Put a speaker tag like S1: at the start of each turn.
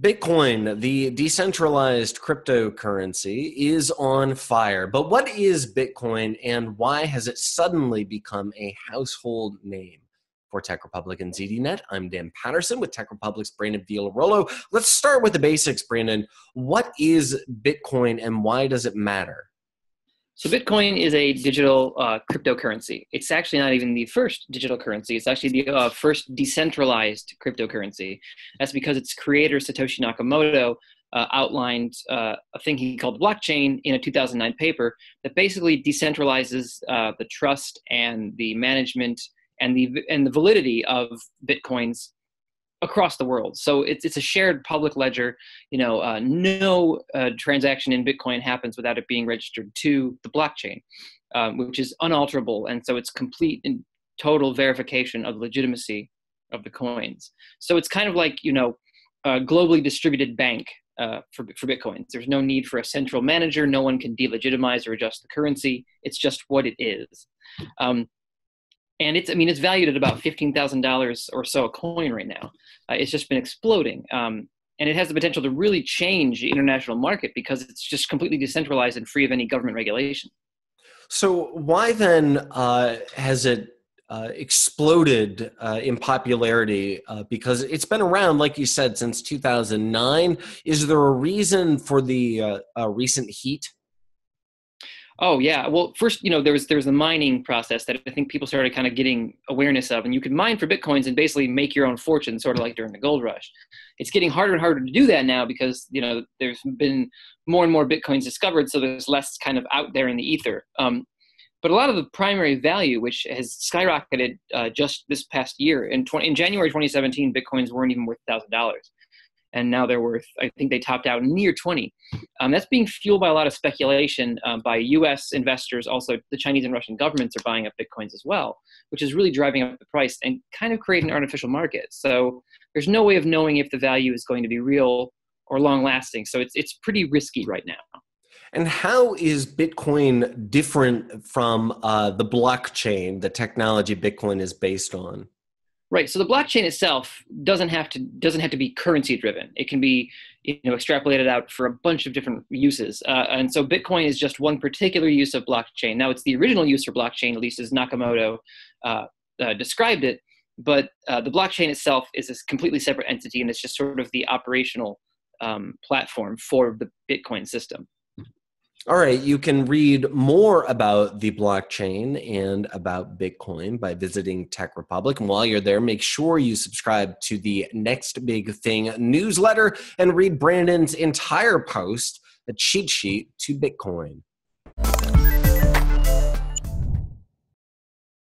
S1: Bitcoin, the decentralized cryptocurrency, is on fire. But what is Bitcoin and why has it suddenly become a household name? For TechRepublic and ZDNet, I'm Dan Patterson with TechRepublic's Brandon Vigliarolo. Let's start with the basics, Brandon. What is Bitcoin and why does it matter?
S2: So Bitcoin is a digital cryptocurrency. It's actually not even the first digital currency. It's actually the first decentralized cryptocurrency. That's because its creator, Satoshi Nakamoto, outlined a thing he called blockchain in a 2009 paper that basically decentralizes the trust and the management and the validity of Bitcoins across the world. So it's a shared public ledger. No transaction in Bitcoin happens without it being registered to the blockchain, which is unalterable. And so it's complete and total verification of the legitimacy of the coins. So it's kind of like, a globally distributed bank for Bitcoins. There's no need for a central manager. No one can delegitimize or adjust the currency. It's just what it is. And it's valued at about $15,000 or so a coin right now. It's just been exploding. And it has the potential to really change the international market because it's just completely decentralized and free of any government regulation.
S1: So why then has it exploded in popularity? Because it's been around, like you said, since 2009. Is there a reason for the recent heat?
S2: Oh yeah. Well, first, there was the mining process that I think people started kind of getting awareness of, and you could mine for Bitcoins and basically make your own fortune, sort of like during the gold rush. It's getting harder and harder to do that now because there's been more and more Bitcoins discovered, so there's less kind of out there in the ether. But a lot of the primary value, which has skyrocketed just this past year, in January 2017, Bitcoins weren't even worth $1,000. And now they're worth, I think they topped out near 20. That's being fueled by a lot of speculation by US investors. Also, the Chinese and Russian governments are buying up Bitcoins as well, which is really driving up the price and kind of creating an artificial market. So there's no way of knowing if the value is going to be real or long lasting. So it's pretty risky right now.
S1: And how is Bitcoin different from the blockchain, the technology Bitcoin is based on?
S2: Right. So the blockchain itself doesn't have to be currency driven. It can be extrapolated out for a bunch of different uses. And so Bitcoin is just one particular use of blockchain. Now it's the original use for blockchain, at least as Nakamoto described it. But the blockchain itself is a completely separate entity, and it's just sort of the operational platform for the Bitcoin system.
S1: All right, you can read more about the blockchain and about Bitcoin by visiting TechRepublic. And while you're there, make sure you subscribe to the Next Big Thing newsletter and read Brandon's entire post, A Cheat Sheet to Bitcoin.